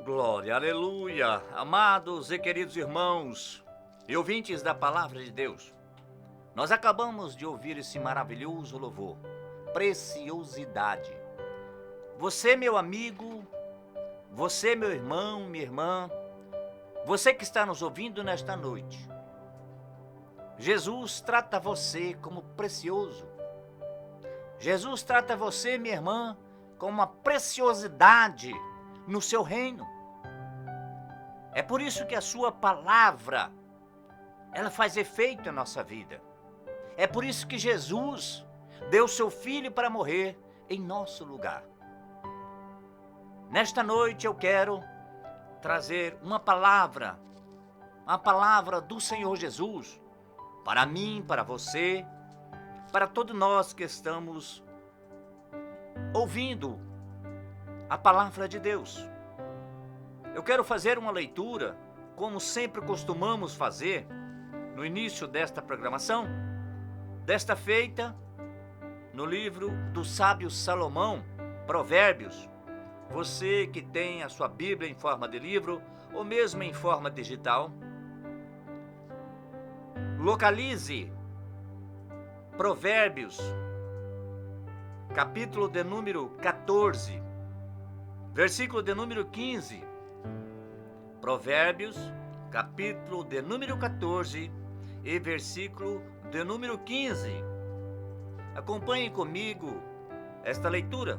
glória, aleluia! Amados e queridos irmãos e ouvintes da Palavra de Deus, nós acabamos de ouvir esse maravilhoso louvor, Preciosidade. Você, meu amigo, você, meu irmão, minha irmã, você que está nos ouvindo nesta noite, Jesus trata você como precioso. Jesus trata você, minha irmã, como uma preciosidade no seu reino. É por isso que a sua palavra, ela faz efeito na nossa vida. É por isso que Jesus deu seu Filho para morrer em nosso lugar. Nesta noite eu quero trazer uma palavra do Senhor Jesus, para mim, para você, para todos nós que estamos ouvindo a palavra de Deus. Eu quero fazer uma leitura, como sempre costumamos fazer, no início desta programação, desta feita, no livro do sábio Salomão, Provérbios. Você que tem a sua Bíblia em forma de livro, ou mesmo em forma digital, localize Provérbios, capítulo de número 14, versículo de número 15. Provérbios, capítulo de número 14 e versículo de número 15. Acompanhe comigo esta leitura.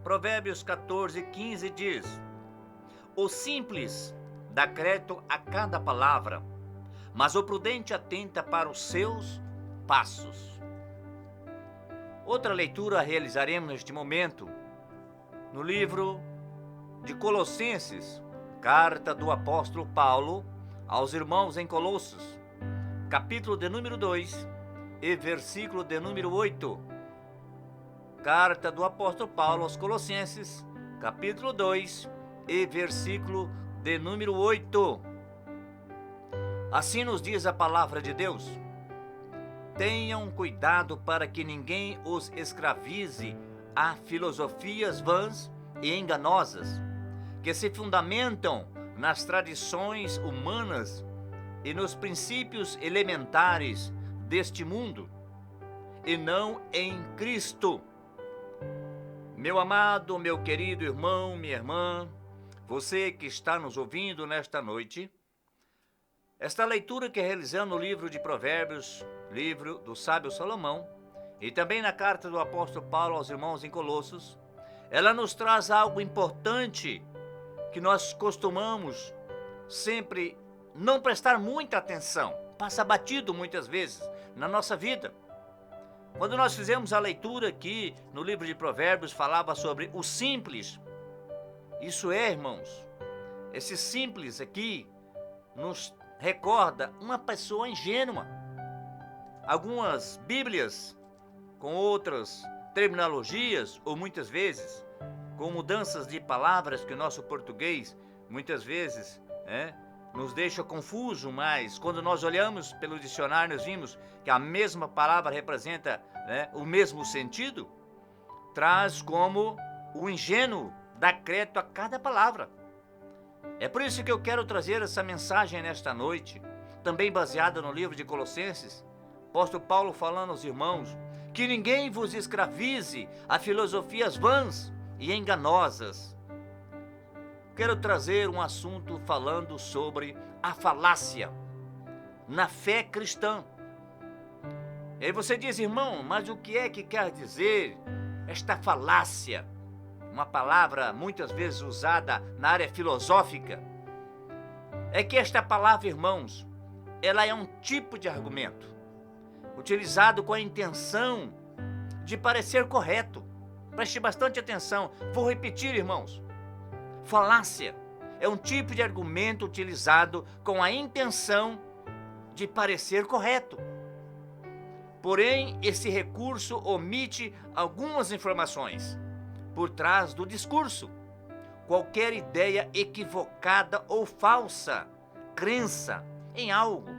Provérbios 14, 15 diz: O simples dá crédito a cada palavra, mas o prudente atenta para os seus passos. Outra leitura realizaremos neste momento no livro de Colossenses, carta do apóstolo Paulo aos irmãos em Colossos, capítulo de número 2 e versículo de número 8. Carta do apóstolo Paulo aos Colossenses, capítulo 2 e versículo de número 8. Assim nos diz a palavra de Deus: Tenham cuidado para que ninguém os escravize a filosofias vãs e enganosas, que se fundamentam nas tradições humanas e nos princípios elementares deste mundo, e não em Cristo. Meu amado, meu querido irmão, minha irmã, você que está nos ouvindo nesta noite, esta leitura que realizamos no livro de Provérbios, livro do sábio Salomão, e também na carta do apóstolo Paulo aos irmãos em Colossos, ela nos traz algo importante que nós costumamos sempre não prestar muita atenção, passa batido muitas vezes na nossa vida. Quando nós fizemos a leitura aqui no livro de Provérbios, falava sobre o simples. Isso é, irmãos, esse simples aqui nos recorda uma pessoa ingênua. Algumas Bíblias com outras terminologias, ou muitas vezes com mudanças de palavras que o nosso português muitas vezes nos deixa confuso, mas quando nós olhamos pelo dicionário, nós vimos que a mesma palavra representa o mesmo sentido, traz como o ingênuo dá crédito a cada palavra. É por isso que eu quero trazer essa mensagem nesta noite, também baseada no livro de Colossenses, apóstolo Paulo falando aos irmãos, que ninguém vos escravize a filosofias vãs e enganosas. Quero trazer um assunto falando sobre a falácia na fé cristã. E aí você diz, irmão, mas o que é que quer dizer esta falácia? Uma palavra muitas vezes usada na área filosófica. É que esta palavra, irmãos, ela é um tipo de argumento utilizado com a intenção de parecer correto. Preste bastante atenção. Vou repetir, irmãos. Falácia é um tipo de argumento utilizado com a intenção de parecer correto. Porém, esse recurso omite algumas informações por trás do discurso. Qualquer ideia equivocada ou falsa, crença em algo,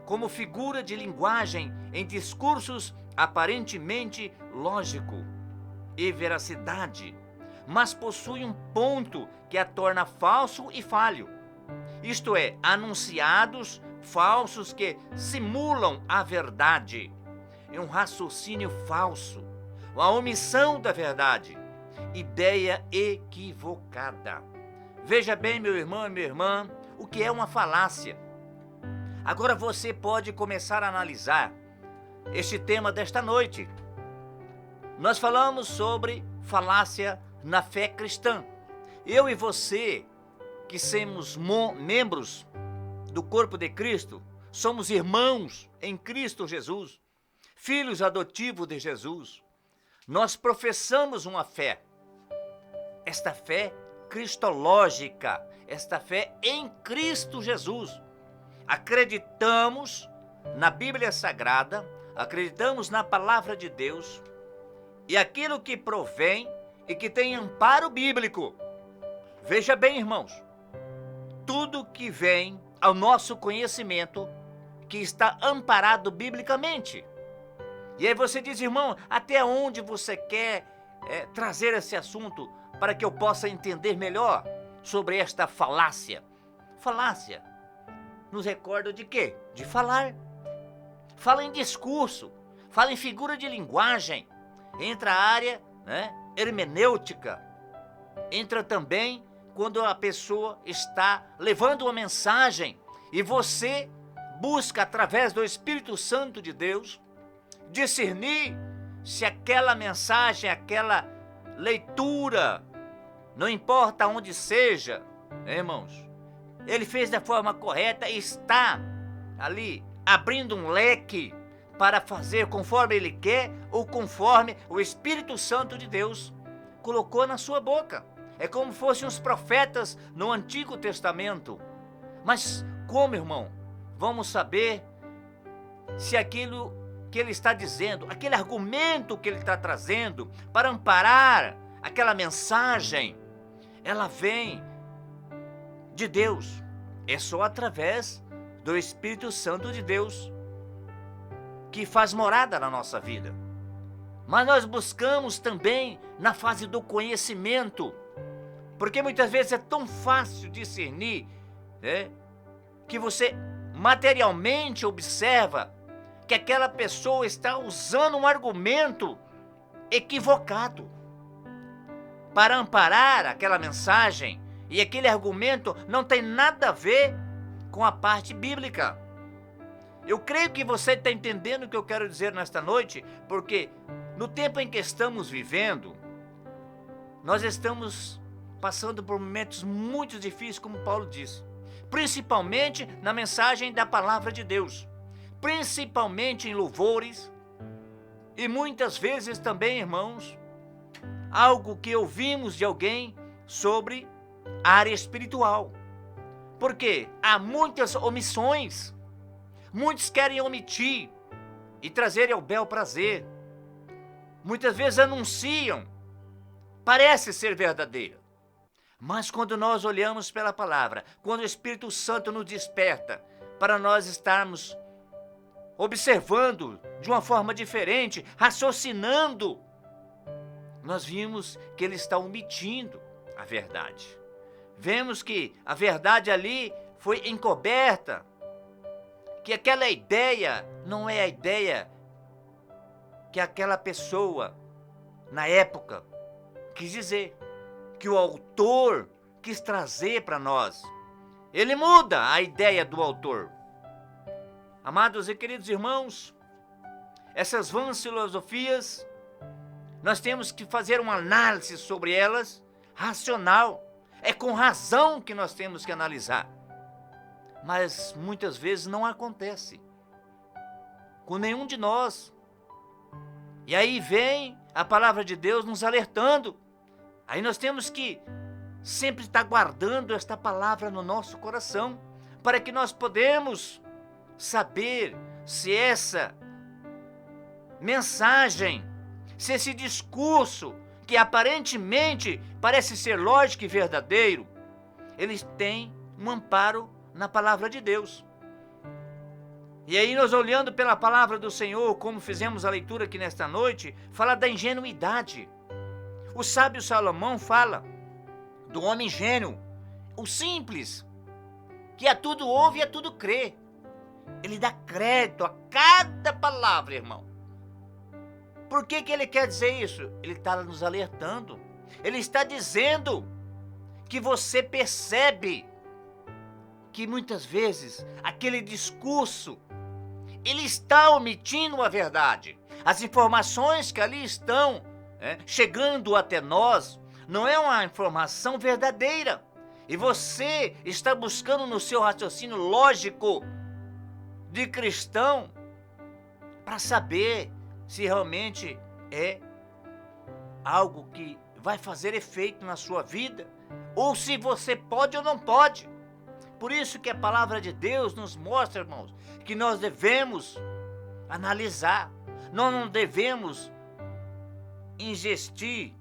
como figura de linguagem em discursos aparentemente lógico e veracidade, mas possui um ponto que a torna falso e falho. Isto é, anunciados falsos que simulam a verdade. É um raciocínio falso, uma omissão da verdade, ideia equivocada. Veja bem, meu irmão e minha irmã, o que é uma falácia. Agora você pode começar a analisar este tema desta noite. Nós falamos sobre falácia na fé cristã. Eu e você, que somos membros do corpo de Cristo, somos irmãos em Cristo Jesus, filhos adotivos de Jesus. Nós professamos uma fé, esta fé cristológica, esta fé em Cristo Jesus. Acreditamos na Bíblia Sagrada, acreditamos na Palavra de Deus e aquilo que provém e que tem amparo bíblico. Veja bem, irmãos, tudo que vem ao nosso conhecimento que está amparado biblicamente. E aí você diz, irmão, até onde você quer trazer esse assunto para que eu possa entender melhor sobre esta falácia? Falácia nos recorda de quê? De falar. Fala em discurso, fala em figura de linguagem. Entra a área, hermenêutica. Entra também quando a pessoa está levando uma mensagem e você busca, através do Espírito Santo de Deus, discernir se aquela mensagem, aquela leitura, não importa onde seja, irmãos, ele fez da forma correta e está ali abrindo um leque para fazer conforme ele quer ou conforme o Espírito Santo de Deus colocou na sua boca. É como fossem os profetas no Antigo Testamento. Mas como, irmão, vamos saber se aquilo que ele está dizendo, aquele argumento que ele está trazendo para amparar aquela mensagem, ela vem de Deus? É só através do Espírito Santo de Deus que faz morada na nossa vida. Mas nós buscamos também na fase do conhecimento, porque muitas vezes é tão fácil discernir, que você materialmente observa que aquela pessoa está usando um argumento equivocado para amparar aquela mensagem, e aquele argumento não tem nada a ver com a parte bíblica. Eu creio que você está entendendo o que eu quero dizer nesta noite, porque no tempo em que estamos vivendo, nós estamos passando por momentos muito difíceis, como Paulo disse, principalmente na mensagem da palavra de Deus, principalmente em louvores, e muitas vezes também, irmãos, algo que ouvimos de alguém sobre a área espiritual, porque há muitas omissões, muitos querem omitir e trazer ao bel prazer, muitas vezes anunciam, parece ser verdadeira, mas quando nós olhamos pela palavra, quando o Espírito Santo nos desperta para nós estarmos observando de uma forma diferente, raciocinando, nós vimos que ele está omitindo a verdade. Vemos que a verdade ali foi encoberta, que aquela ideia não é a ideia que aquela pessoa, na época, quis dizer, que o autor quis trazer para nós. Ele muda a ideia do autor. Amados e queridos irmãos, essas vãs filosofias, nós temos que fazer uma análise sobre elas, racional. É com razão que nós temos que analisar. Mas muitas vezes não acontece com nenhum de nós. E aí vem a palavra de Deus nos alertando. Aí nós temos que sempre estar guardando esta palavra no nosso coração, para que nós podemos saber se essa mensagem, se esse discurso, que aparentemente parece ser lógico e verdadeiro, eles têm um amparo na palavra de Deus. E aí nós, olhando pela palavra do Senhor, como fizemos a leitura aqui nesta noite, fala da ingenuidade. O sábio Salomão fala do homem gênio, o simples, que a tudo ouve e a tudo crê. Ele dá crédito a cada palavra, irmão. Por que ele quer dizer isso? Ele está nos alertando. Ele está dizendo que você percebe que muitas vezes aquele discurso, ele está omitindo a verdade. As informações que ali estão chegando até nós não é uma informação verdadeira. E você está buscando no seu raciocínio lógico de cristão para saber se realmente é algo que vai fazer efeito na sua vida, ou se você pode ou não pode. Por isso que a palavra de Deus nos mostra, irmãos, que nós devemos analisar, nós não devemos investir,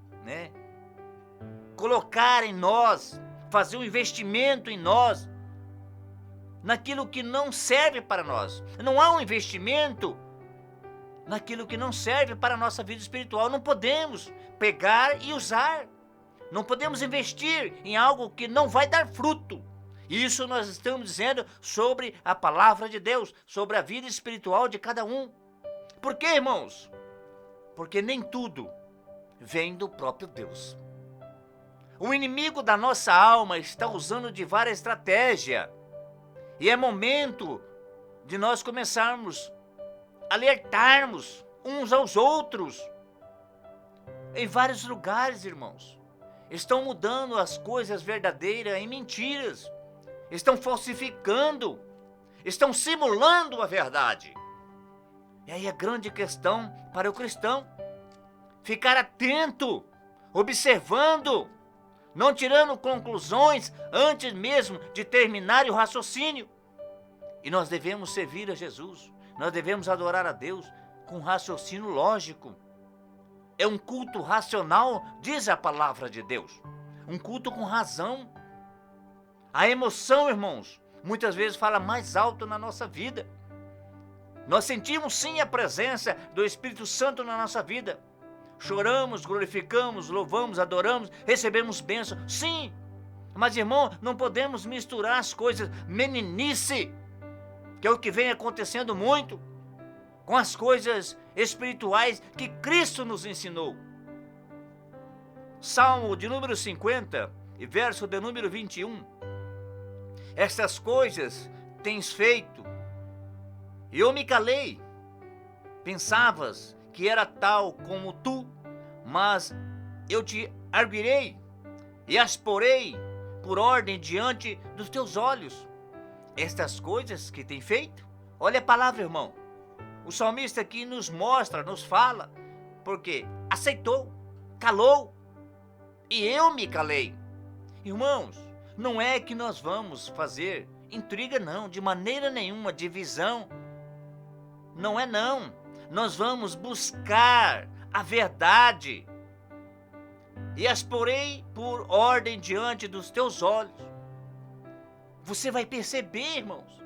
colocar em nós, fazer um investimento em nós, naquilo que não serve para nós. Não há um investimento naquilo que não serve para a nossa vida espiritual. Não podemos pegar e usar. Não podemos investir em algo que não vai dar fruto. Isso nós estamos dizendo sobre a palavra de Deus, sobre a vida espiritual de cada um. Por quê, irmãos? Porque nem tudo vem do próprio Deus. O inimigo da nossa alma está usando de várias estratégias. E é momento de nós começarmos a alertarmos uns aos outros. Em vários lugares, irmãos, estão mudando as coisas verdadeiras em mentiras. Estão falsificando, estão simulando a verdade. E aí a grande questão para o cristão, ficar atento, observando, não tirando conclusões antes mesmo de terminar o raciocínio. E nós devemos servir a Jesus, nós devemos adorar a Deus com raciocínio lógico. É um culto racional, diz a palavra de Deus, um culto com razão. A emoção, irmãos, muitas vezes fala mais alto na nossa vida. Nós sentimos sim a presença do Espírito Santo na nossa vida. Choramos, glorificamos, louvamos, adoramos, recebemos bênção, sim. Mas, irmão, não podemos misturar as coisas meninice, que é o que vem acontecendo muito, com as coisas espirituais que Cristo nos ensinou. Salmo de número 50 e verso de número 21. Estas coisas tens feito, e eu me calei. Pensavas que era tal como tu, mas eu te arguirei e as porei por ordem diante dos teus olhos. Estas coisas que tem feito, olha a palavra, irmão. O salmista aqui nos mostra, nos fala, porque aceitou, calou, e eu me calei. Irmãos, não é que nós vamos fazer intriga, não, de maneira nenhuma, divisão. Não é não. Nós vamos buscar a verdade. E as porei por ordem diante dos teus olhos. Você vai perceber, irmãos.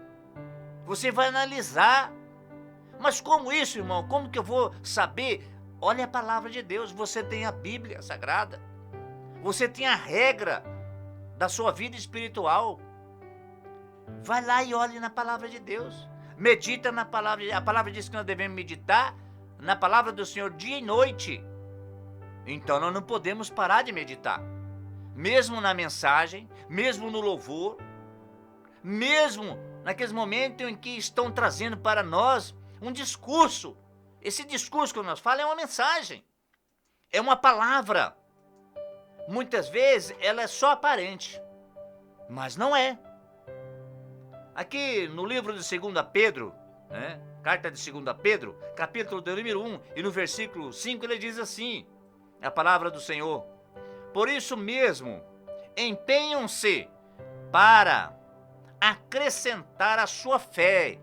Você vai analisar. Mas como isso, irmão? Como que eu vou saber? Olha a palavra de Deus. Você tem a Bíblia Sagrada. Você tem a regra da sua vida espiritual. Vai lá e olhe na palavra de Deus. Medita na palavra. A palavra diz que nós devemos meditar na palavra do Senhor dia e noite. Então nós não podemos parar de meditar. Mesmo na mensagem, mesmo no louvor, mesmo naqueles momentos em que estão trazendo para nós um discurso. Esse discurso que nós falamos é uma mensagem. É uma palavra. Muitas vezes ela é só aparente, mas não é. Aqui no livro de 2 Pedro, carta de 2 Pedro, capítulo de número 1 e no versículo 5, ele diz assim, a palavra do Senhor: por isso mesmo, empenham-se para acrescentar à sua fé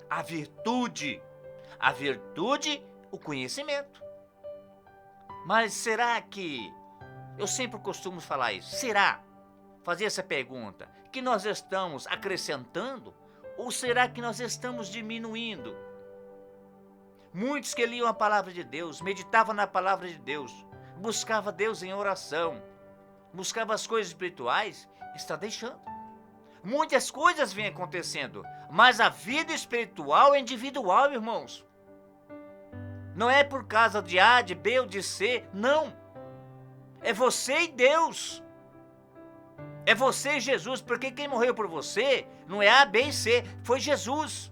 a virtude, o conhecimento. Mas será que, eu sempre costumo falar isso, será, fazer essa pergunta, que nós estamos acrescentando ou será que nós estamos diminuindo? Muitos que liam a palavra de Deus, meditavam na palavra de Deus, buscava Deus em oração, buscava as coisas espirituais, está deixando. Muitas coisas vêm acontecendo, mas a vida espiritual é individual, irmãos. Não é por causa de A, de B ou de C, não. É você e Deus. É você e Jesus, porque quem morreu por você não é A, B e C, foi Jesus.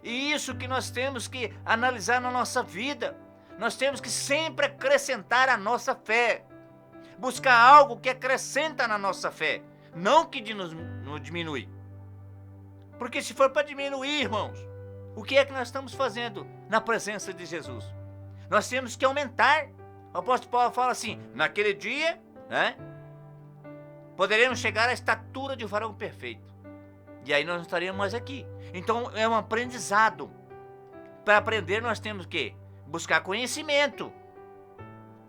E isso que nós temos que analisar na nossa vida. Nós temos que sempre acrescentar a nossa fé. Buscar algo que acrescenta na nossa fé, não que nos diminui. Porque se for para diminuir, irmãos, o que é que nós estamos fazendo na presença de Jesus? Nós temos que aumentar. O apóstolo Paulo fala assim, naquele dia, poderemos chegar à estatura de um varão perfeito. E aí nós não estaremos mais aqui. Então é um aprendizado. Para aprender nós temos que buscar conhecimento.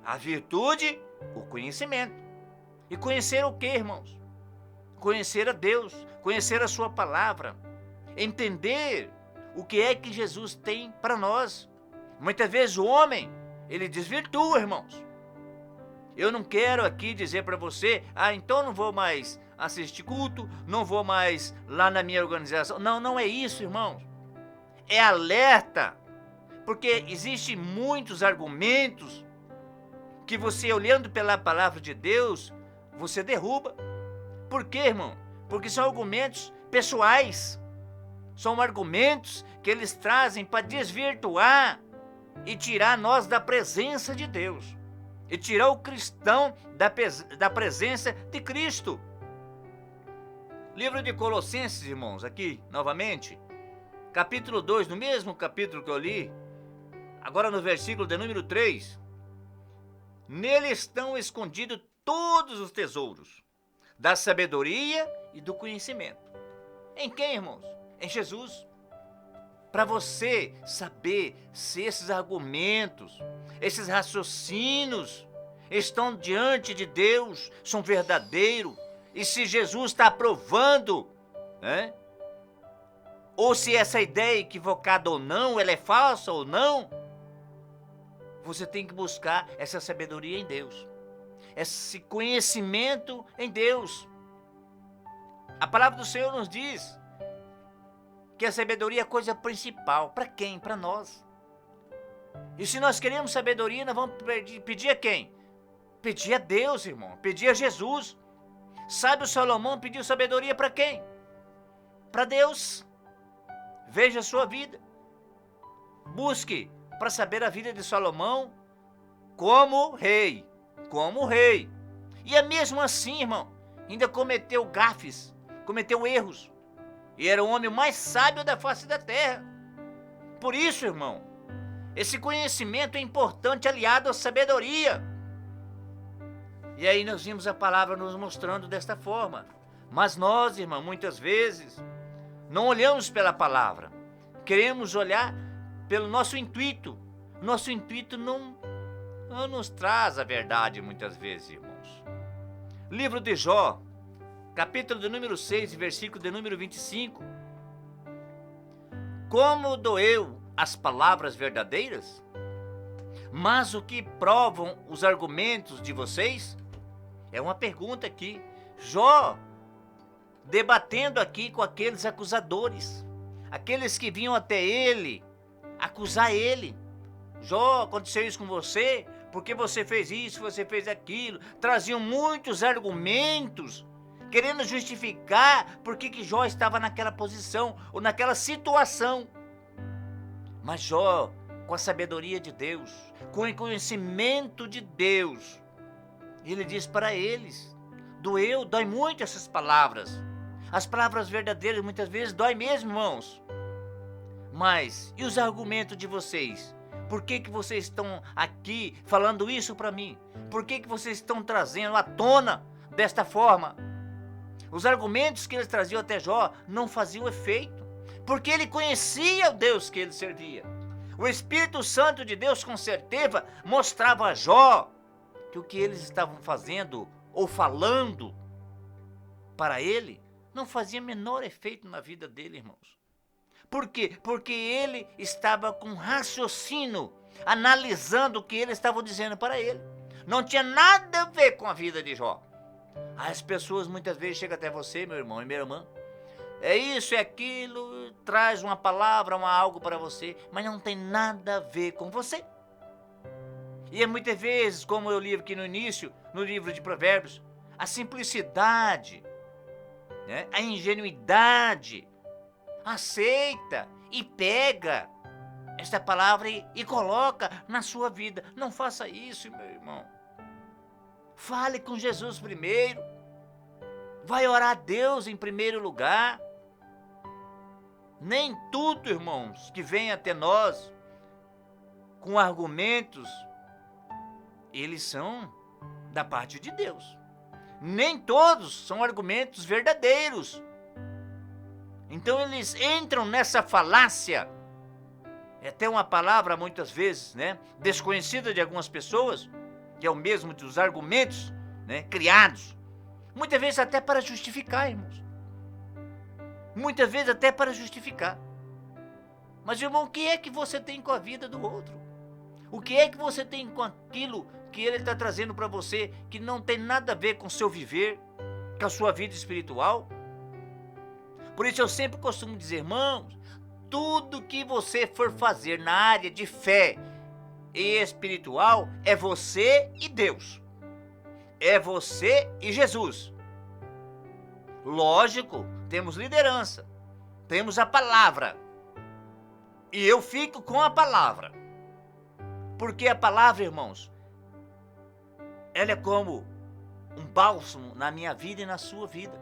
A virtude, o conhecimento. E conhecer o que, irmãos? Conhecer a Deus, conhecer a sua palavra. Entender o que é que Jesus tem para nós. Muitas vezes o homem, ele desvirtua, irmãos. Eu não quero aqui dizer para você, então não vou mais assistir culto, não vou mais lá na minha organização. Não, não é isso, irmãos. É alerta, porque existem muitos argumentos que você, olhando pela palavra de Deus, você derruba. Por quê, irmão? Porque são argumentos pessoais. São argumentos que eles trazem para desvirtuar e tirar nós da presença de Deus. E tirar o cristão da presença de Cristo. Livro de Colossenses, irmãos, aqui, novamente, capítulo 2, no mesmo capítulo que eu li, agora no versículo de número 3, nele estão escondidos todos os tesouros, da sabedoria e do conhecimento. Em quem, irmãos? Em Jesus. Para você saber se esses argumentos, esses raciocínios estão diante de Deus, são verdadeiros, e se Jesus está aprovando, ou se essa ideia é equivocada ou não, ela é falsa ou não, você tem que buscar essa sabedoria em Deus, esse conhecimento em Deus. A palavra do Senhor nos diz que a sabedoria é a coisa principal. Para quem? Para nós. E se nós queremos sabedoria, nós vamos pedir a quem? Pedir a Deus, irmão. Pedir a Jesus. Sabe, o Salomão pediu sabedoria para quem? Para Deus. Veja a sua vida. Busque para saber a vida de Salomão como rei. Como rei. E é mesmo assim, irmão, ainda cometeu gafes, cometeu erros. E era o homem mais sábio da face da terra. Por isso, irmão, esse conhecimento é importante, aliado à sabedoria. E aí nós vimos a palavra nos mostrando desta forma. Mas nós, irmão, muitas vezes, não olhamos pela palavra. Queremos olhar pelo nosso intuito. Nosso intuito não nos traz a verdade muitas vezes, irmãos. Livro de Jó, capítulo de número 6, versículo de número 25. Como doeu as palavras verdadeiras? Mas o que provam os argumentos de vocês? É uma pergunta aqui. Jó debatendo aqui com aqueles acusadores, aqueles que vinham até ele acusar ele. Jó, aconteceu isso com você? Porque você fez isso, você fez aquilo. Traziam muitos argumentos querendo justificar por que Jó estava naquela posição ou naquela situação. Mas Jó, com a sabedoria de Deus, com o conhecimento de Deus, ele diz para eles: dói muito essas palavras. As palavras verdadeiras muitas vezes dói mesmo, irmãos. Mas e os argumentos de vocês? Por que vocês estão aqui falando isso para mim? Por que vocês estão trazendo à tona desta forma? Os argumentos que eles traziam até Jó não faziam efeito, porque ele conhecia o Deus que ele servia. O Espírito Santo de Deus com certeza mostrava a Jó que o que eles estavam fazendo ou falando para ele não fazia menor efeito na vida dele, irmãos. Por quê? Porque ele estava com raciocínio, analisando o que eles estavam dizendo para ele. Não tinha nada a ver com a vida de Jó. As pessoas muitas vezes chegam até você, meu irmão e minha irmã, é isso, é aquilo, traz uma palavra, algo para você, mas não tem nada a ver com você. E é muitas vezes, como eu li aqui no início, no livro de Provérbios, a simplicidade, né? A ingenuidade, aceita e pega esta palavra e coloca na sua vida. Não faça isso, meu irmão. Fale com Jesus primeiro. Vai orar a Deus em primeiro lugar. Nem tudo, irmãos, que vem até nós com argumentos, eles são da parte de Deus. Nem todos são argumentos verdadeiros. Então eles entram nessa falácia. É até uma palavra, muitas vezes, né, desconhecida de algumas pessoas, que é o mesmo dos argumentos, né, criados. Muitas vezes até para justificar, irmãos. Muitas vezes até para justificar. Mas, irmão, o que é que você tem com a vida do outro? O que é que você tem com aquilo que ele está trazendo para você, que não tem nada a ver com o seu viver, com a sua vida espiritual? Por isso eu sempre costumo dizer, irmãos, tudo que você for fazer na área de fé e espiritual é você e Deus. É você e Jesus. Lógico, temos liderança, temos a palavra. E eu fico com a palavra. Porque a palavra, irmãos, ela é como um bálsamo na minha vida e na sua vida.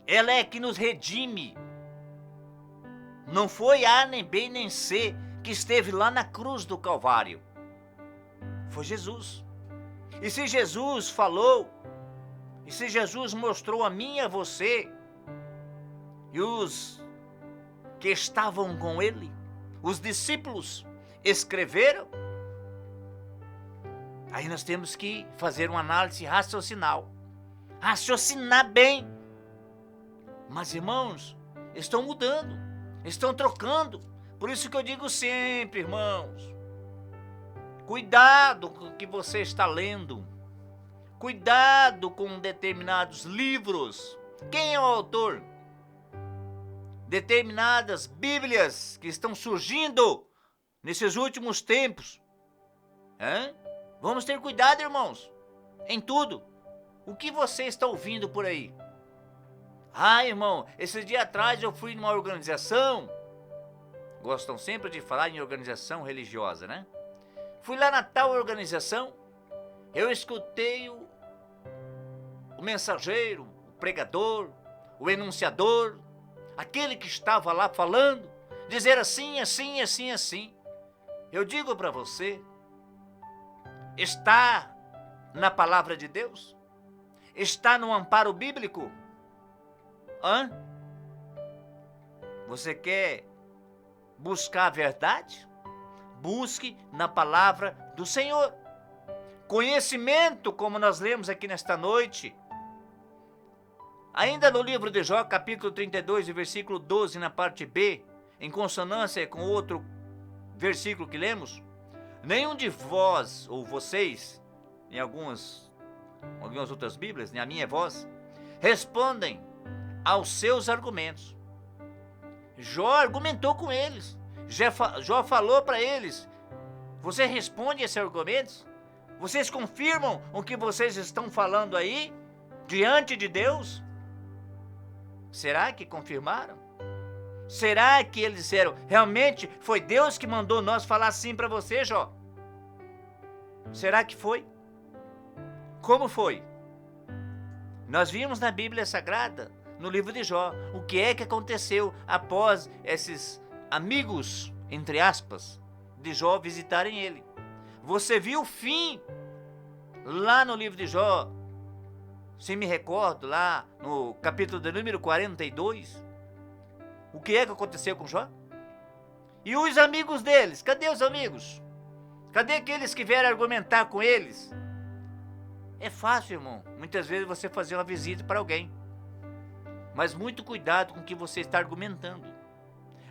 Ela é que nos redime. Não foi A, nem B, nem C que esteve lá na cruz do Calvário. Foi Jesus. E se Jesus falou, e se Jesus mostrou a mim e a você, e os que estavam com ele, os discípulos, escreveram, aí nós temos que fazer uma análise raciocinal. Raciocinar bem. Mas, irmãos, estão mudando, estão trocando. Por isso que eu digo sempre, irmãos, cuidado com o que você está lendo. Cuidado com determinados livros. Quem é o autor? Determinadas bíblias que estão surgindo nesses últimos tempos. Vamos ter cuidado, irmãos, em tudo. O que você está ouvindo por aí? Irmão, esse dia atrás eu fui numa organização. Gostam sempre de falar em organização religiosa, né? Fui lá na tal organização. Eu escutei o mensageiro, o pregador, o enunciador, aquele que estava lá falando, dizer assim, assim, assim, assim. Eu digo para você, está na palavra de Deus? Está no amparo bíblico? Você quer buscar a verdade? Busque na palavra do Senhor. Conhecimento, como nós lemos aqui nesta noite. Ainda no livro de Jó, capítulo 32, versículo 12, na parte B, em consonância com outro versículo que lemos, nenhum de vós, ou vocês, em algumas outras bíblias, a minha é vós, respondem aos seus argumentos. Jó argumentou com eles. Jó falou para eles. Você responde a esses argumentos? Vocês confirmam o que vocês estão falando aí diante de Deus? Será que confirmaram? Será que eles disseram, realmente foi Deus que mandou nós falar assim para você, Jó? Será que foi? Como foi? Nós vimos na Bíblia Sagrada, no livro de Jó, o que é que aconteceu após esses amigos, entre aspas, de Jó visitarem ele. Você viu o fim lá no livro de Jó, se me recordo, lá no capítulo de número 42, o que é que aconteceu com Jó? E os amigos deles, cadê os amigos? Cadê aqueles que vieram argumentar com eles? É fácil, irmão, muitas vezes você fazer uma visita para alguém, mas muito cuidado com o que você está argumentando.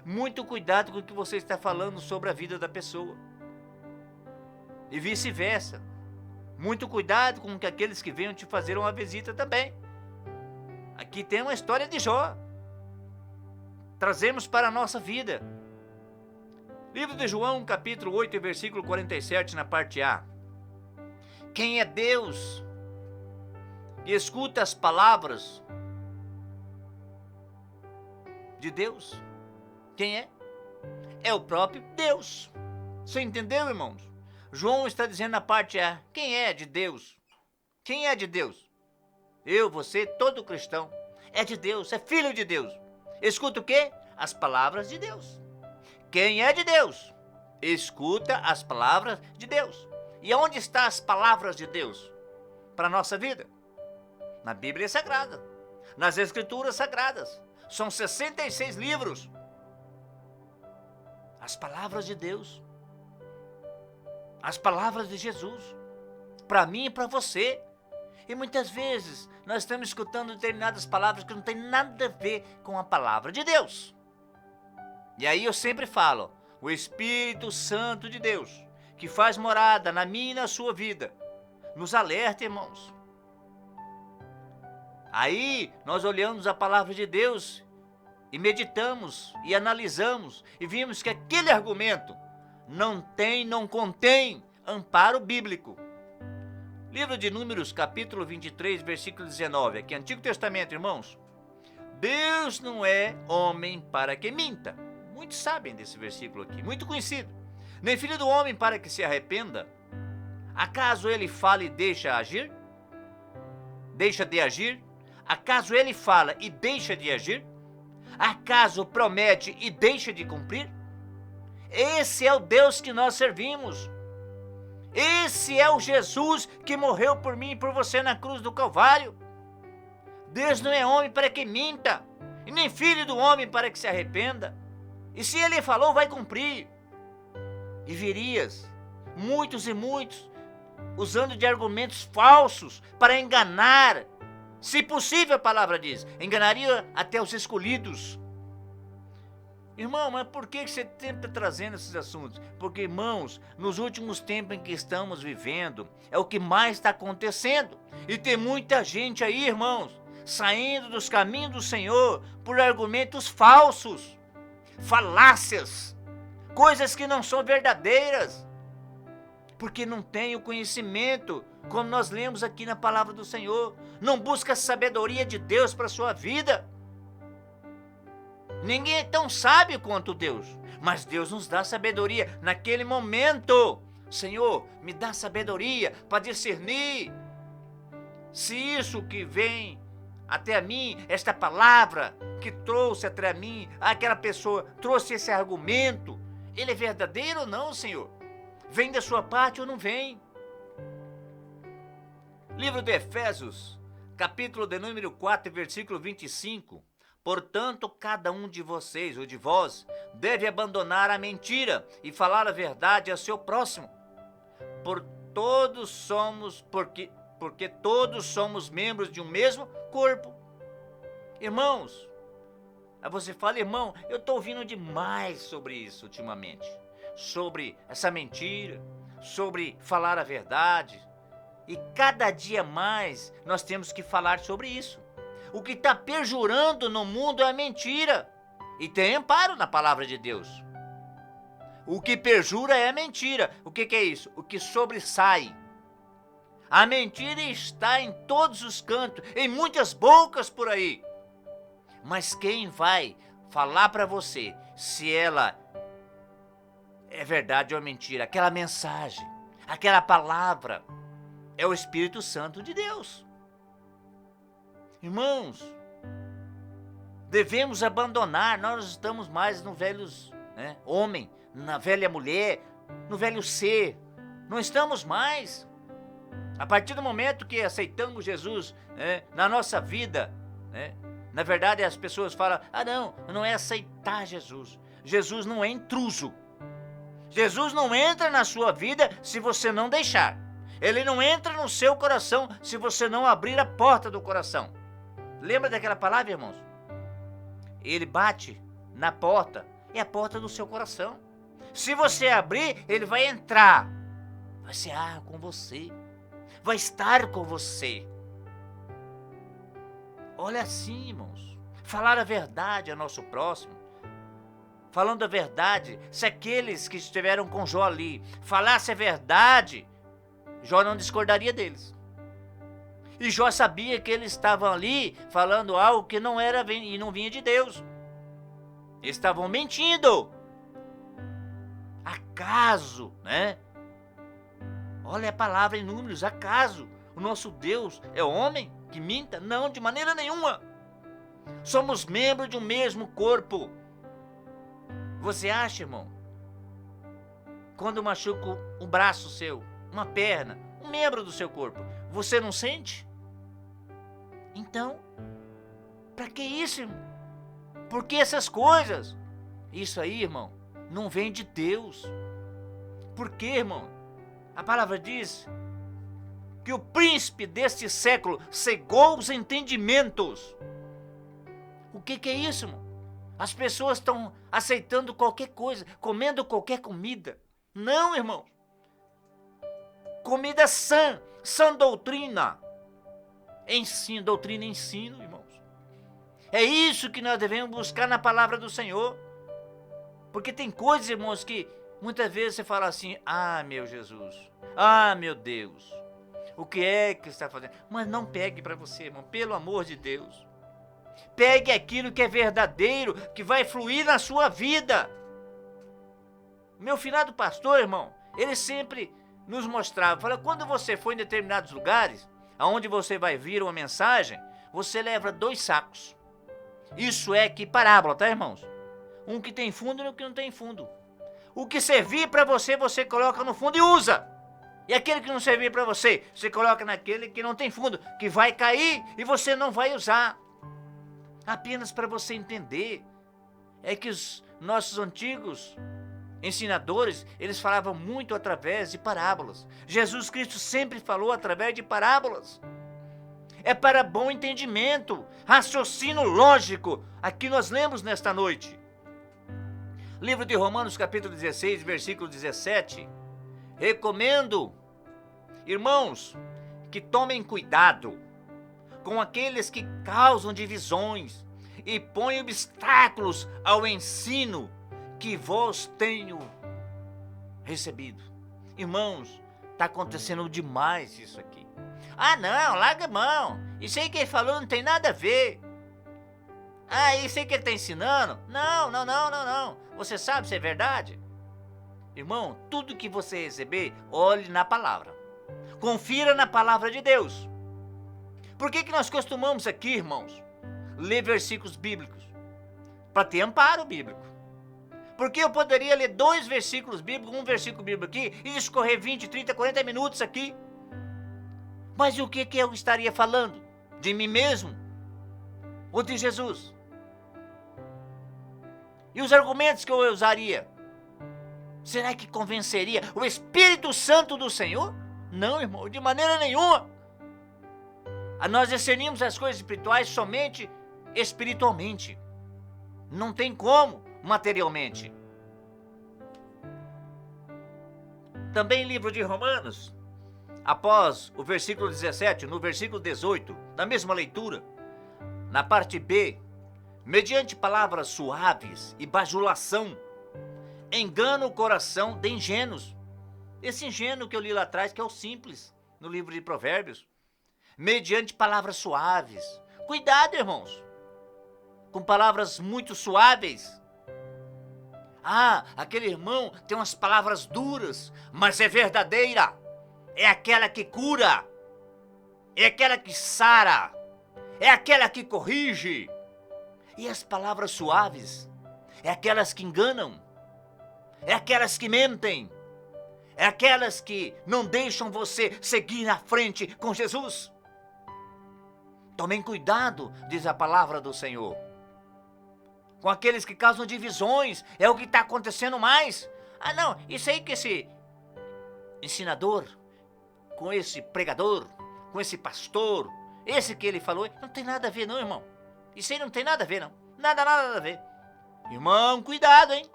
Muito cuidado com o que você está falando sobre a vida da pessoa. E vice-versa. Muito cuidado com que aqueles que venham te fazer uma visita também. Aqui tem uma história de Jó. Trazemos para a nossa vida. Livro de João, capítulo 8, versículo 47, na parte A. Quem é Deus e escuta as palavras de Deus? Quem é? É o próprio Deus. Você entendeu, irmãos? João está dizendo na parte A, quem é de Deus? Quem é de Deus? Eu, você, todo cristão é de Deus, é filho de Deus. Escuta o quê? As palavras de Deus. Quem é de Deus? Escuta as palavras de Deus. E onde estão as palavras de Deus para a nossa vida? Na Bíblia Sagrada, nas Escrituras Sagradas. São 66 livros. As palavras de Deus. As palavras de Jesus. Para mim e para você. E muitas vezes nós estamos escutando determinadas palavras que não tem nada a ver com a palavra de Deus. E aí eu sempre falo, o Espírito Santo de Deus, que faz morada na minha e na sua vida, nos alerta, irmãos. Aí nós olhamos a palavra de Deus e meditamos e analisamos e vimos que aquele argumento não contém amparo bíblico. Livro de Números, capítulo 23, versículo 19, aqui, Antigo Testamento, irmãos. Deus não é homem para que minta. Muitos sabem desse versículo aqui, muito conhecido. Nem filho do homem para que se arrependa. Acaso ele fala e deixa agir? Deixa de agir? Acaso ele fala e deixa de agir? Acaso promete e deixa de cumprir? Esse é o Deus que nós servimos. Esse é o Jesus que morreu por mim e por você na cruz do Calvário. Deus não é homem para que minta, e nem filho do homem para que se arrependa. E se ele falou, vai cumprir. E virias, muitos e muitos, usando de argumentos falsos para enganar. Se possível, a palavra diz, enganaria até os escolhidos. Irmão, mas por que você sempre está trazendo esses assuntos? Porque, irmãos, nos últimos tempos em que estamos vivendo, é o que mais está acontecendo. E tem muita gente aí, irmãos, saindo dos caminhos do Senhor por argumentos falsos, falácias, coisas que não são verdadeiras, porque não tem o conhecimento, como nós lemos aqui na palavra do Senhor, não busca a sabedoria de Deus para a sua vida. Ninguém é tão sábio quanto Deus, mas Deus nos dá sabedoria naquele momento. Senhor, me dá sabedoria para discernir se isso que vem até a mim, esta palavra que trouxe até a mim, aquela pessoa trouxe esse argumento, ele é verdadeiro ou não, Senhor? Vem da sua parte ou não vem? Livro de Efésios, capítulo de número 4, versículo 25. Portanto, cada um de vocês, ou de vós, deve abandonar a mentira e falar a verdade a seu próximo. Porque todos somos membros de um mesmo corpo. Irmãos, aí você fala, irmão, eu estou ouvindo demais sobre isso ultimamente. Sobre essa mentira, sobre falar a verdade. E cada dia mais nós temos que falar sobre isso. O que está perjurando no mundo é a mentira. E tem amparo na palavra de Deus. O que perjura é a mentira. O que é isso? O que sobressai. A mentira está em todos os cantos, em muitas bocas por aí. Mas quem vai falar para você se ela é verdade ou mentira? Aquela mensagem, aquela palavra, é o Espírito Santo de Deus. Irmãos, devemos abandonar, nós não estamos mais no velho homem, na velha mulher, no velho ser, não estamos mais. A partir do momento que aceitamos Jesus na nossa vida, na verdade as pessoas falam, não é aceitar Jesus. Jesus não é intruso. Jesus não entra na sua vida se você não deixar. Ele não entra no seu coração se você não abrir a porta do coração. Lembra daquela palavra, irmãos? Ele bate na porta é a porta do seu coração. Se você abrir, ele vai entrar, vai cear com você, vai estar com você. Olha assim, irmãos, falar a verdade ao nosso próximo. Falando a verdade, se aqueles que estiveram com Jó ali falassem a verdade, Jó não discordaria deles. E Jó sabia que eles estavam ali falando algo que não era e não vinha de Deus. Eles estavam mentindo. Acaso, né? Olha a palavra em Números, acaso o nosso Deus é homem que minta? Não, de maneira nenhuma. Somos membros de um mesmo corpo. Você acha, irmão, quando machuca um braço seu, uma perna, um membro do seu corpo, você não sente? Então, para que isso, irmão? Por que essas coisas? Isso aí, irmão, não vem de Deus. Por quê, irmão? A palavra diz que o príncipe deste século cegou os entendimentos. O que é isso, irmão? As pessoas estão aceitando qualquer coisa, comendo qualquer comida. Não, irmão. Comida sã, sã doutrina. Ensino, doutrina e ensino, irmãos. É isso que nós devemos buscar na palavra do Senhor. Porque tem coisas, irmãos, que muitas vezes você fala assim: ah, meu Jesus, ah, meu Deus, o que é que você está fazendo? Mas não pegue para você, irmão, pelo amor de Deus. Pegue aquilo que é verdadeiro, que vai fluir na sua vida. Meu finado pastor, irmão, ele sempre nos mostrava, fala, quando você for em determinados lugares, aonde você vai vir uma mensagem, você leva 2 sacos. Isso é que parábola, tá, irmãos? Um que tem fundo e um que não tem fundo. O que servir para você, você coloca no fundo e usa. E aquele que não servir para você, você coloca naquele que não tem fundo, que vai cair e você não vai usar. Apenas para você entender, é que os nossos antigos ensinadores, eles falavam muito através de parábolas. Jesus Cristo sempre falou através de parábolas. É para bom entendimento, raciocínio lógico. Aqui nós lemos nesta noite. Livro de Romanos, capítulo 16, versículo 17. Recomendo, irmãos, que tomem cuidado com aqueles que causam divisões e põem obstáculos ao ensino que vos tenho recebido. Irmãos, está acontecendo demais isso aqui. Ah, não, larga a mão. Isso aí que ele falou não tem nada a ver. Ah, isso aí que ele está ensinando? Não. Você sabe se é verdade? Irmão, tudo que você receber, olhe na palavra. Confira na palavra de Deus. Por que nós costumamos aqui, irmãos, ler versículos bíblicos? Para ter amparo bíblico. Porque eu poderia ler 2 versículos bíblicos, um versículo bíblico aqui, e discorrer 20, 30, 40 minutos aqui. Mas o que eu estaria falando? De mim mesmo? Ou de Jesus? E os argumentos que eu usaria? Será que convenceria o Espírito Santo do Senhor? Não, irmão, de maneira nenhuma. Nós discernimos as coisas espirituais somente espiritualmente. Não tem como materialmente. Também livro de Romanos, após o versículo 17, no versículo 18, da mesma leitura, na parte B, mediante palavras suaves e bajulação, engana o coração de ingênuos. Esse ingênuo que eu li lá atrás, que é o simples, no livro de Provérbios. Mediante palavras suaves. Cuidado, irmãos, com palavras muito suaves. Ah, aquele irmão tem umas palavras duras, mas é verdadeira. É aquela que cura. É aquela que sara. É aquela que corrige. E as palavras suaves é aquelas que enganam. É aquelas que mentem. É aquelas que não deixam você seguir na frente com Jesus. Tomem cuidado, diz a palavra do Senhor. Com aqueles que causam divisões, é o que está acontecendo mais. Ah, não, isso aí que esse ensinador, com esse pregador, com esse pastor, esse que ele falou, não tem nada a ver não, irmão. Isso aí não tem nada a ver não. Nada a ver. Irmão, cuidado, hein?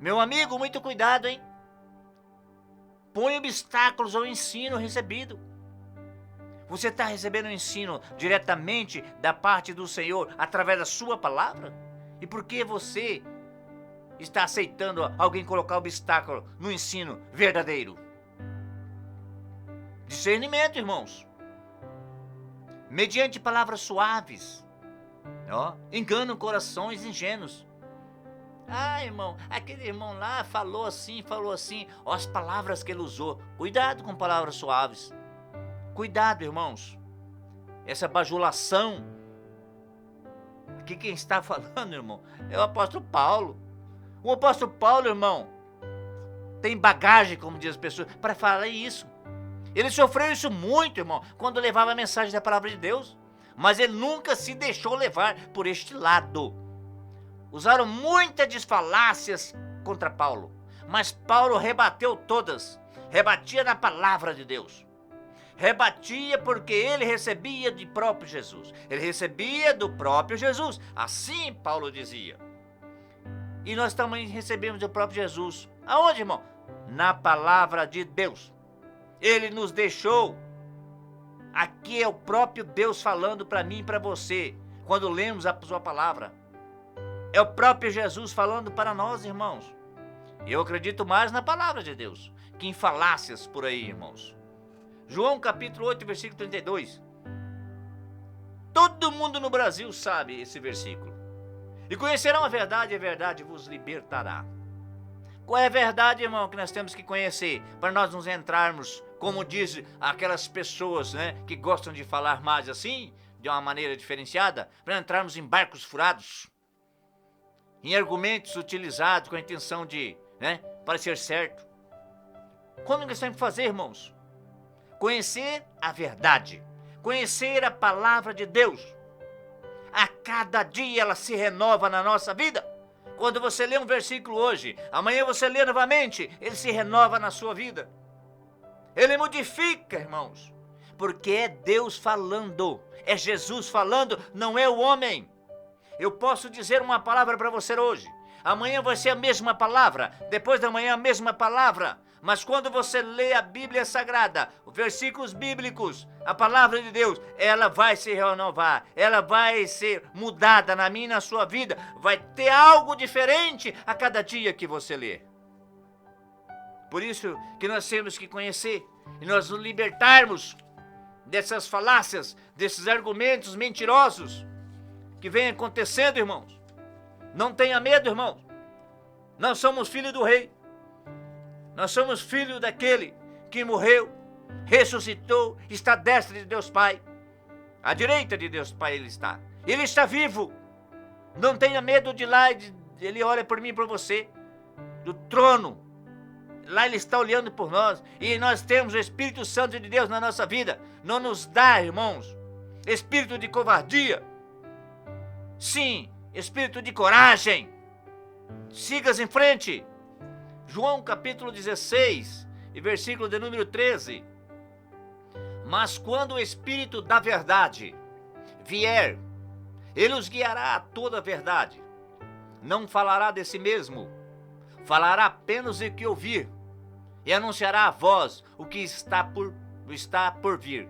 Meu amigo, muito cuidado, hein? Põe obstáculos ao ensino recebido. Você está recebendo o ensino diretamente da parte do Senhor através da sua palavra? E por que você está aceitando alguém colocar obstáculo no ensino verdadeiro? Discernimento, irmãos. Mediante palavras suaves, enganam corações ingênuos. Ah, irmão, aquele irmão lá falou assim. As palavras que ele usou. Cuidado com palavras suaves. Cuidado, irmãos. Essa bajulação. Aqui quem está falando, irmão, é o apóstolo Paulo. O apóstolo Paulo, irmão, tem bagagem, como diz as pessoas, para falar isso. Ele sofreu isso muito, irmão, quando levava a mensagem da palavra de Deus. Mas ele nunca se deixou levar por este lado. Usaram muitas desfalácias contra Paulo, mas Paulo rebateu todas. Rebatia na palavra de Deus. Rebatia porque ele recebia de próprio Jesus. Ele recebia do próprio Jesus. Assim Paulo dizia. E nós também recebemos do próprio Jesus. Aonde, irmão? Na palavra de Deus. Ele nos deixou. Aqui é o próprio Deus falando para mim e para você, quando lemos a sua palavra. É o próprio Jesus falando para nós, irmãos. Eu acredito mais na palavra de Deus que em falácias por aí, irmãos. João capítulo 8, versículo 32. Todo mundo no Brasil sabe esse versículo. E conhecerão a verdade vos libertará. Qual é a verdade, irmão, que nós temos que conhecer para nós nos entrarmos, como diz aquelas pessoas, que gostam de falar mais assim, de uma maneira diferenciada, para entrarmos em barcos furados, em argumentos utilizados com a intenção de, parecer certo. Como nós temos que fazer, irmãos? Conhecer a verdade, conhecer a palavra de Deus. A cada dia ela se renova na nossa vida. Quando você lê um versículo hoje, amanhã você lê novamente, ele se renova na sua vida. Ele modifica, irmãos, porque é Deus falando, é Jesus falando, não é o homem. Eu posso dizer uma palavra para você hoje, amanhã vai ser a mesma palavra, depois da manhã a mesma palavra. Mas quando você lê a Bíblia Sagrada, os versículos bíblicos, a palavra de Deus, ela vai se renovar, ela vai ser mudada na minha e na sua vida, vai ter algo diferente a cada dia que você lê. Por isso que nós temos que conhecer e nós nos libertarmos dessas falácias, desses argumentos mentirosos que vem acontecendo, irmãos. Não tenha medo, irmãos. Nós somos filhos do rei. Nós somos filhos daquele que morreu, ressuscitou, está à destra de Deus Pai. À direita de Deus Pai ele está. Ele está vivo. Não tenha medo de lá, ele olha por mim e por você, do trono. Lá ele está olhando por nós. E nós temos o Espírito Santo de Deus na nossa vida. Não nos dá, irmãos, espírito de covardia. Sim, espírito de coragem. Sigas em frente. João capítulo 16 e versículo de número 13. Mas quando o Espírito da verdade vier, ele os guiará a toda a verdade. Não falará de si mesmo, falará apenas o que ouvir, e anunciará a vós o que está por vir.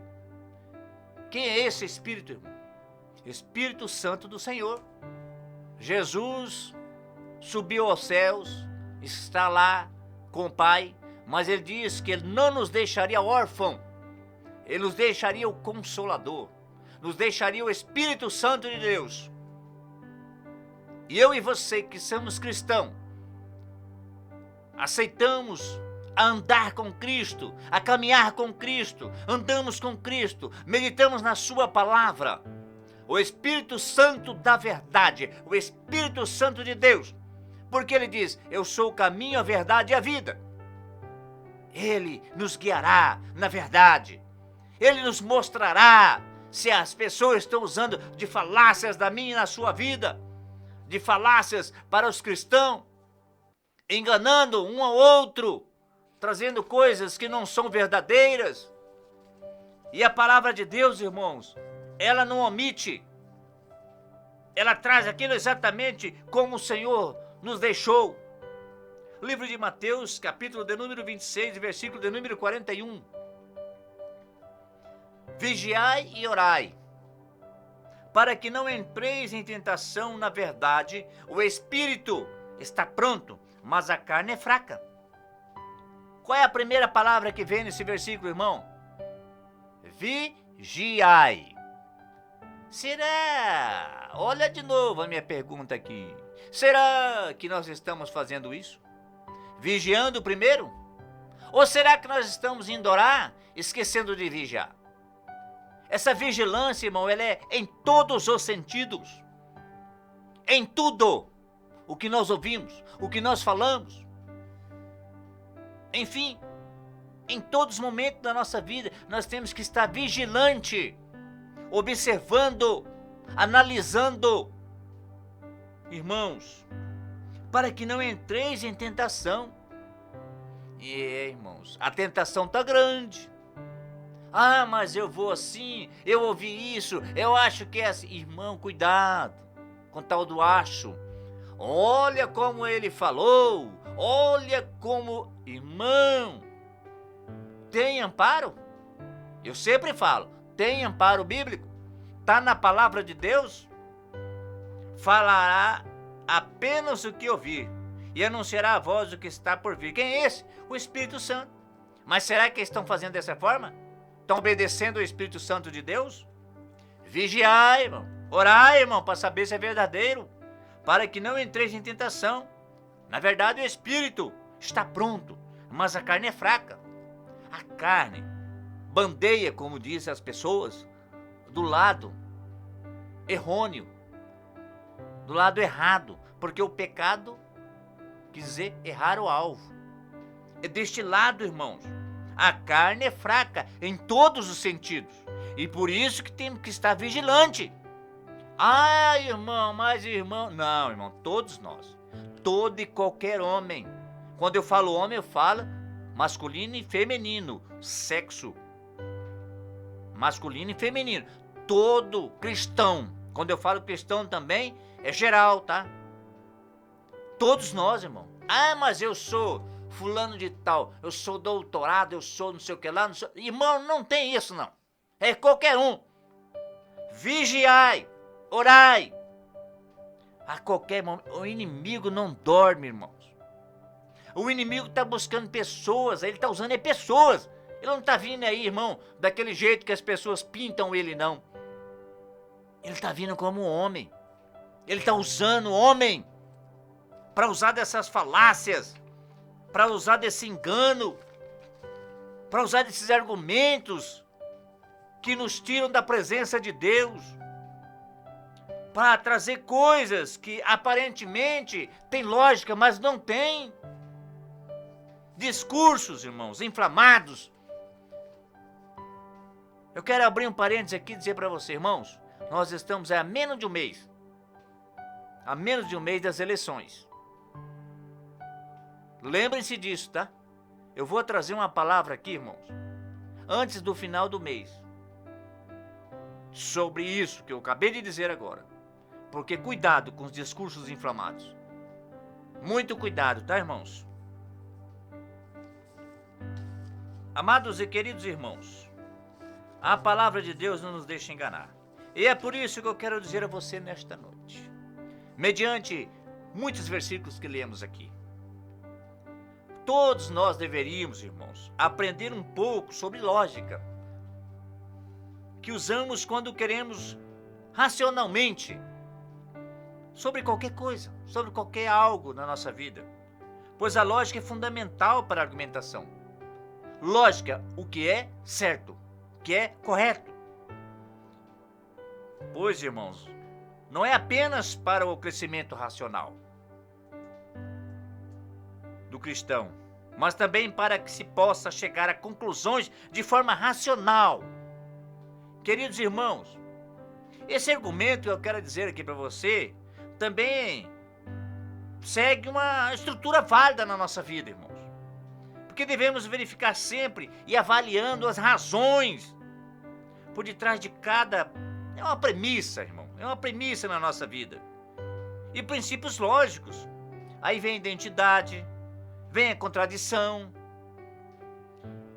Quem é esse Espírito, irmão? Espírito Santo do Senhor. Jesus subiu aos céus, está lá com o Pai, mas ele diz que ele não nos deixaria órfão, ele nos deixaria o Consolador, nos deixaria o Espírito Santo de Deus. E eu e você que somos cristãos, aceitamos a andar com Cristo, a caminhar com Cristo, andamos com Cristo, meditamos na sua palavra. O Espírito Santo da verdade, o Espírito Santo de Deus, porque ele diz, eu sou o caminho, a verdade e a vida. Ele nos guiará na verdade. Ele nos mostrará se as pessoas estão usando de falácias da minha e na sua vida, de falácias para os cristãos, enganando um ao outro, trazendo coisas que não são verdadeiras. E a palavra de Deus, irmãos, ela não omite. ela traz aquilo exatamente como o Senhor nos deixou. Livro de Mateus, capítulo de número 26, versículo de número 41. Vigiai e orai, para que não entreis em tentação. Na verdade, o espírito está pronto, mas a carne é fraca. Qual é a primeira palavra que vem nesse versículo, irmão? Vigiai. Será? Olha de novo a minha pergunta aqui. Será que nós estamos fazendo isso? Vigiando primeiro? Ou será que nós estamos indo orar, esquecendo de vigiar? Essa vigilância, irmão, ela é em todos os sentidos. Em tudo. O que nós ouvimos, o que nós falamos. Enfim, em todos os momentos da nossa vida, nós temos que estar vigilante, observando, analisando. Irmãos, para que não entreis em tentação. Irmãos, a tentação está grande. Ah, mas eu vou assim, eu ouvi isso, eu acho que é assim. Irmão, cuidado com tal do acho. Olha como ele falou, olha como... Irmão, tem amparo? Eu sempre falo, tem amparo bíblico? Está na palavra de Deus? Falará apenas o que ouvir e anunciará a voz do que está por vir. Quem é esse? O Espírito Santo. Mas será que estão fazendo dessa forma? Estão obedecendo ao Espírito Santo de Deus? Vigiai, irmão. Orai, irmão, para saber se é verdadeiro, para que não entreis em tentação. Na verdade, o Espírito está pronto, mas a carne é fraca. A carne bandeia, como dizem as pessoas, do lado errôneo, do lado errado, porque o pecado quer dizer errar o alvo. É deste lado, irmãos. A carne é fraca em todos os sentidos. E por isso que temos que estar vigilante. Ah, irmão, mas irmão... Não, irmão, todos nós. Todo e qualquer homem. Quando eu falo homem, eu falo masculino e feminino. Sexo. Masculino e feminino. Todo cristão. Quando eu falo cristão também, é geral, tá? Todos nós, irmão. Ah, mas eu sou... fulano de tal, eu sou doutorado, eu sou não sei o que lá, não sou... Irmão, não tem isso não, é qualquer um. Vigiai, orai. A qualquer momento, o inimigo não dorme, irmãos. O inimigo está buscando pessoas, ele está usando pessoas. Ele não está vindo aí, irmão, daquele jeito que as pessoas pintam ele, não. Ele está vindo como um homem. Ele está usando o homem para usar dessas falácias, para usar desse engano, para usar desses argumentos que nos tiram da presença de Deus, para trazer coisas que aparentemente têm lógica, mas não tem. Discursos, irmãos, inflamados. Eu quero abrir um parênteses aqui e dizer para você, irmãos, nós estamos a menos de um mês das eleições. Lembrem-se disso, tá? Eu vou trazer uma palavra aqui, irmãos, antes do final do mês, sobre isso que eu acabei de dizer agora. Porque cuidado com os discursos inflamados. Muito cuidado, tá, irmãos? Amados e queridos irmãos, a palavra de Deus não nos deixa enganar. E é por isso que eu quero dizer a você nesta noite, mediante muitos versículos que lemos aqui. Todos nós deveríamos, irmãos, aprender um pouco sobre lógica, que usamos quando queremos racionalmente, sobre qualquer coisa, sobre qualquer algo na nossa vida, pois a lógica é fundamental para a argumentação. Lógica, o que é certo, o que é correto. Pois, irmãos, não é apenas para o crescimento racional do cristão, mas também para que se possa chegar a conclusões de forma racional. Queridos irmãos, esse argumento que eu quero dizer aqui para você também segue uma estrutura válida na nossa vida, irmãos. Porque devemos verificar sempre e avaliando as razões por detrás de cada É uma premissa, irmão. É uma premissa na nossa vida. E princípios lógicos. Aí vem a identidade, vem a contradição.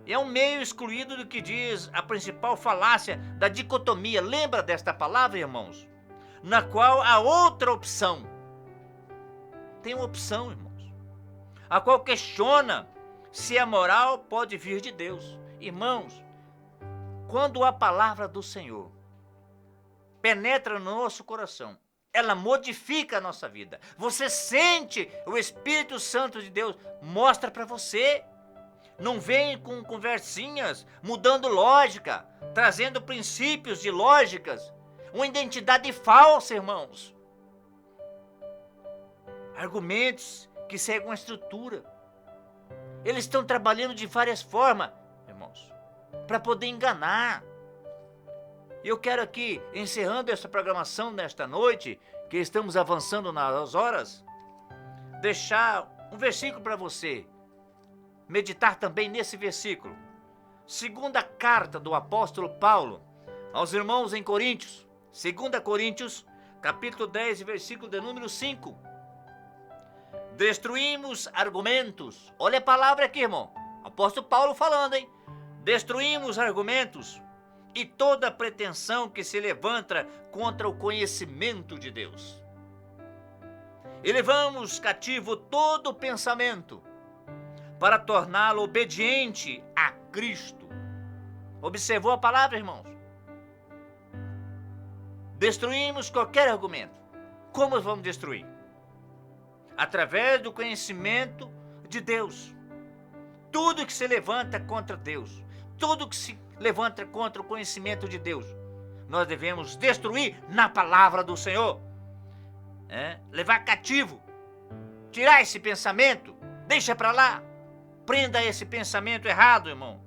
É um meio excluído do que diz a principal falácia da dicotomia. Lembra desta palavra, irmãos? Na qual há outra opção. Tem uma opção, irmãos, a qual questiona se a moral pode vir de Deus. Irmãos, quando a palavra do Senhor penetra no nosso coração, ela modifica a nossa vida. Você sente o Espírito Santo de Deus, mostra para você. Não vem com conversinhas, mudando lógica, trazendo princípios de lógicas, uma identidade falsa, irmãos. Argumentos que seguem uma estrutura. Eles estão trabalhando de várias formas, irmãos, para poder enganar. E eu quero aqui, encerrando essa programação nesta noite, que estamos avançando nas horas, deixar um versículo para você meditar também nesse versículo. Segunda carta do apóstolo Paulo aos irmãos em Coríntios. 2 Coríntios, capítulo 10, versículo de número 5. Destruímos argumentos. Olha a palavra aqui, irmão. Apóstolo Paulo falando, hein? Destruímos argumentos e toda pretensão que se levanta contra o conhecimento de Deus. E levamos cativo todo pensamento para torná-lo obediente a Cristo. Observou a palavra, irmãos? Destruímos qualquer argumento. Como vamos destruir? Através do conhecimento de Deus. Tudo que se levanta contra Deus, tudo que se levanta contra o conhecimento de Deus, nós devemos destruir na palavra do Senhor. Levar cativo, tirar esse pensamento, deixa para lá, prenda esse pensamento errado, irmão.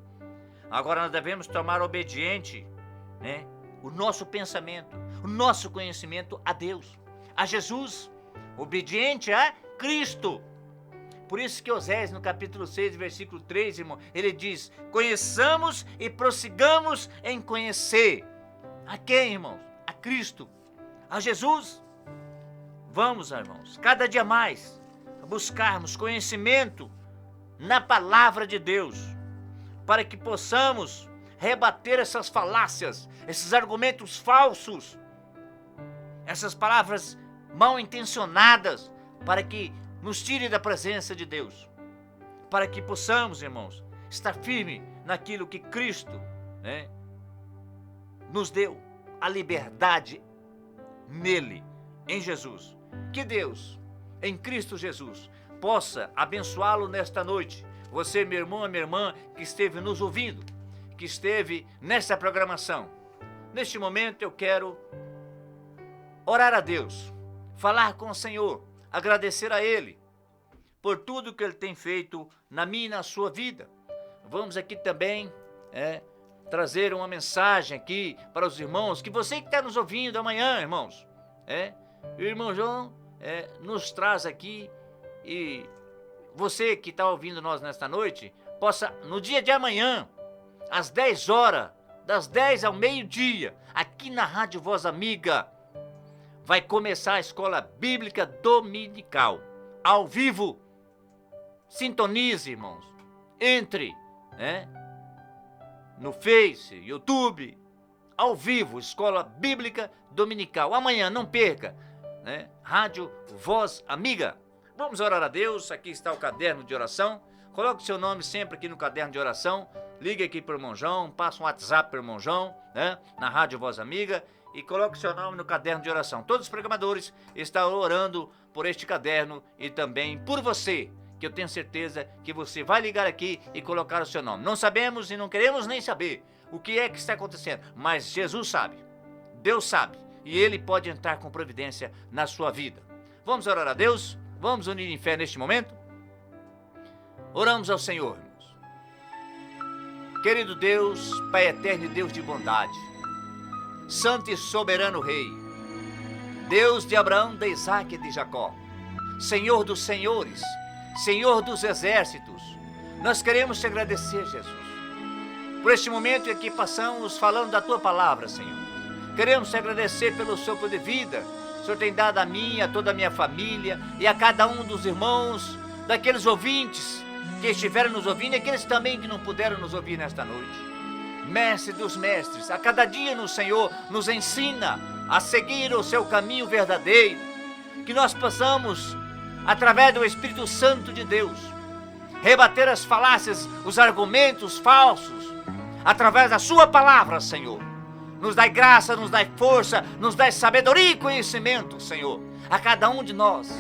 Agora nós devemos tomar obediente, o nosso pensamento, o nosso conhecimento a Deus, a Jesus, obediente a Cristo. Por isso que Osés, no capítulo 6, versículo 3, irmão, ele diz: conheçamos e prossigamos em conhecer. A quem, irmãos? A Cristo, a Jesus. Vamos, irmãos, cada dia mais buscarmos conhecimento na palavra de Deus, para que possamos rebater essas falácias, esses argumentos falsos, essas palavras mal intencionadas, para que nos tire da presença de Deus, para que possamos, irmãos, estar firme naquilo que Cristo nos deu, a liberdade nele, em Jesus. Que Deus, em Cristo Jesus, possa abençoá-lo nesta noite. Você, meu irmão, minha irmã, que esteve nos ouvindo, que esteve nessa programação. Neste momento eu quero orar a Deus, falar com o Senhor, agradecer a Ele por tudo que Ele tem feito na minha e na sua vida. Vamos aqui também trazer uma mensagem aqui para os irmãos, que você que está nos ouvindo amanhã, irmãos, o irmão João nos traz aqui, e você que está ouvindo nós nesta noite, possa, no dia de amanhã, às 10 horas, das 10 ao meio-dia, aqui na Rádio Voz Amiga, vai começar a Escola Bíblica Dominical, ao vivo. Sintonize, irmãos, entre no Face, YouTube, ao vivo, Escola Bíblica Dominical. Amanhã, não perca, Rádio Voz Amiga. Vamos orar a Deus. Aqui está o caderno de oração. Coloque o seu nome sempre aqui no caderno de oração. Ligue aqui para o irmão João, passa um WhatsApp para o irmão João, na Rádio Voz Amiga, e coloque o seu nome no caderno de oração. Todos os programadores estão orando por este caderno e também por você, que eu tenho certeza que você vai ligar aqui e colocar o seu nome. Não sabemos e não queremos nem saber o que é que está acontecendo, mas Jesus sabe, Deus sabe, e Ele pode entrar com providência na sua vida. Vamos orar a Deus? Vamos unir em fé neste momento? Oramos ao Senhor, irmãos. Querido Deus, Pai eterno e Deus de bondade, Santo e soberano Rei, Deus de Abraão, de Isaac e de Jacó, Senhor dos senhores, Senhor dos exércitos, nós queremos te agradecer, Jesus, por este momento em que passamos falando da Tua palavra, Senhor. Queremos te agradecer pelo sopro de vida. O Senhor tem dado a mim, a toda a minha família e a cada um dos irmãos, daqueles ouvintes que estiveram nos ouvindo e aqueles também que não puderam nos ouvir nesta noite. Mestre dos mestres, a cada dia no Senhor nos ensina a seguir o seu caminho verdadeiro, que nós possamos, através do Espírito Santo de Deus, rebater as falácias, os argumentos falsos, através da sua palavra, Senhor. Nos dai graça, nos dai força, nos dai sabedoria e conhecimento, Senhor, a cada um de nós,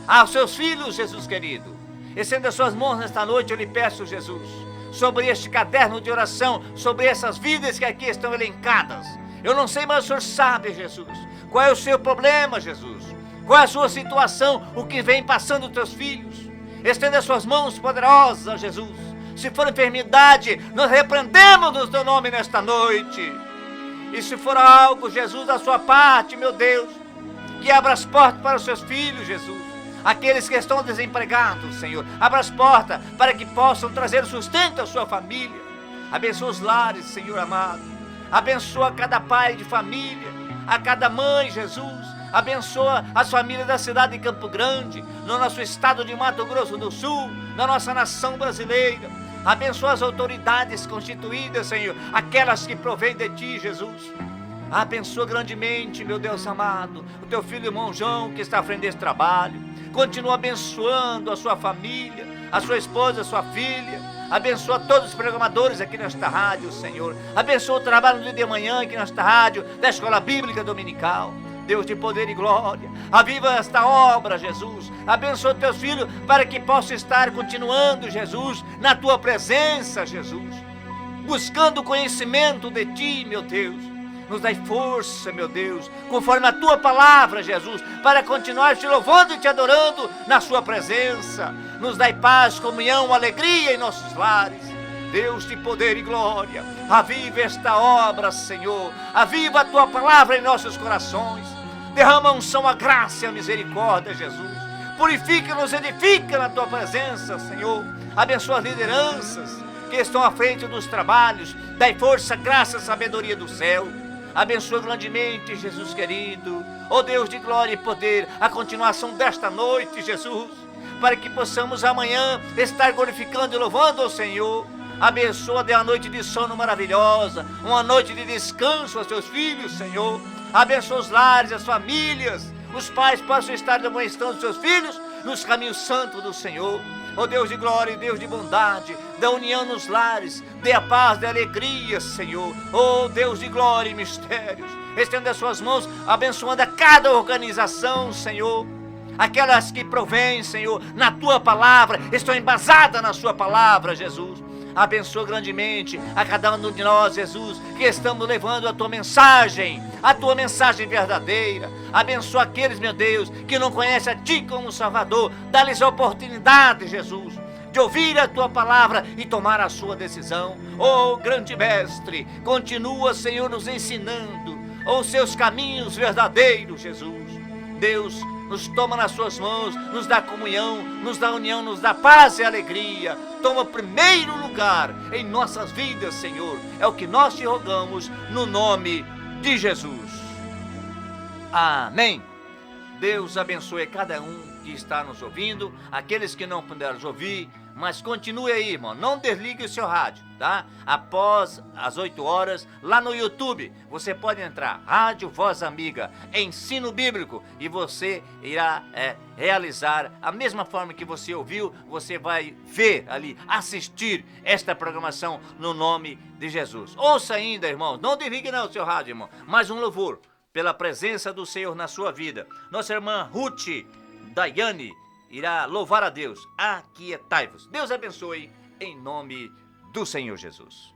aos seus filhos, Jesus querido. Estenda as suas mãos nesta noite, eu lhe peço, Jesus, sobre este caderno de oração, sobre essas vidas que aqui estão elencadas. Eu não sei, mas o Senhor sabe, Jesus, qual é o seu problema, Jesus, qual é a sua situação, o que vem passando os teus filhos. Estenda as suas mãos poderosas, Jesus. Se for enfermidade, nós repreendemos no teu nome nesta noite. E se for algo, Jesus, da sua parte, meu Deus, que abra as portas para os seus filhos, Jesus. Aqueles que estão desempregados, Senhor, abra as portas para que possam trazer sustento à sua família. Abençoa os lares, Senhor amado. Abençoa cada pai de família, a cada mãe, Jesus. Abençoa as famílias da cidade de Campo Grande, no nosso estado de Mato Grosso do Sul, na nossa nação brasileira. Abençoa as autoridades constituídas, Senhor, aquelas que provêm de Ti, Jesus. Abençoa grandemente, meu Deus amado, o Teu filho irmão João, que está à frente desse trabalho. Continua abençoando a sua família, a sua esposa, a sua filha. Abençoa todos os programadores aqui nesta rádio, Senhor. Abençoa o trabalho no dia de manhã aqui nesta rádio, da Escola Bíblica Dominical. Deus de poder e glória, aviva esta obra, Jesus. Abençoa teus filhos para que possam estar continuando, Jesus, na tua presença, Jesus, buscando o conhecimento de Ti, meu Deus. Nos dai força, meu Deus, conforme a Tua palavra, Jesus, para continuar te louvando e te adorando na Sua presença. Nos dai paz, comunhão, alegria em nossos lares. Deus de poder e glória, aviva esta obra, Senhor. Aviva a Tua palavra em nossos corações. Derrama a unção, a graça e a misericórdia, Jesus. Purifica-nos, edifica na Tua presença, Senhor. Abençoa as lideranças que estão à frente dos trabalhos. Dai força, graça e sabedoria do céu. Abençoa grandemente, Jesus querido. Ó Deus de glória e poder, a continuação desta noite, Jesus, para que possamos amanhã estar glorificando e louvando ao Senhor. Abençoa de uma noite de sono maravilhosa, uma noite de descanso aos teus filhos, Senhor. Abençoa os lares, as famílias, os pais possam estar demonstrando seus filhos nos caminhos santos do Senhor. Ó Deus de glória e Deus de bondade, da união nos lares, dê a paz, dê a alegria, Senhor. Ó Deus de glória e mistérios, estenda as suas mãos, abençoando a cada organização, Senhor. Aquelas que provêm, Senhor, na Tua palavra, estão embasadas na Sua palavra, Jesus. Abençoa grandemente a cada um de nós, Jesus, que estamos levando a Tua mensagem verdadeira. Abençoa aqueles, meu Deus, que não conhecem a Ti como Salvador. Dá-lhes a oportunidade, Jesus, de ouvir a Tua palavra e tomar a sua decisão. Oh, grande Mestre, continua, Senhor, nos ensinando os Seus caminhos verdadeiros, Jesus. Deus, nos toma nas suas mãos, nos dá comunhão, nos dá união, nos dá paz e alegria. Toma primeiro lugar em nossas vidas, Senhor. É o que nós te rogamos no nome de Jesus. Amém. Deus abençoe cada um que está nos ouvindo, aqueles que não puderam nos ouvir, mas continue aí, irmão, não desligue o seu rádio, tá? Após as 8 horas, lá no YouTube, você pode entrar, Rádio Voz Amiga, Ensino Bíblico, e você irá realizar a mesma forma que você ouviu, você vai ver ali, assistir esta programação no nome de Jesus. Ouça ainda, irmão, não desligue não o seu rádio, irmão, mais um louvor, pela presença do Senhor na sua vida. Nossa irmã Ruth Daiane irá louvar a Deus. Aquietai-vos. Deus abençoe em nome do Senhor Jesus.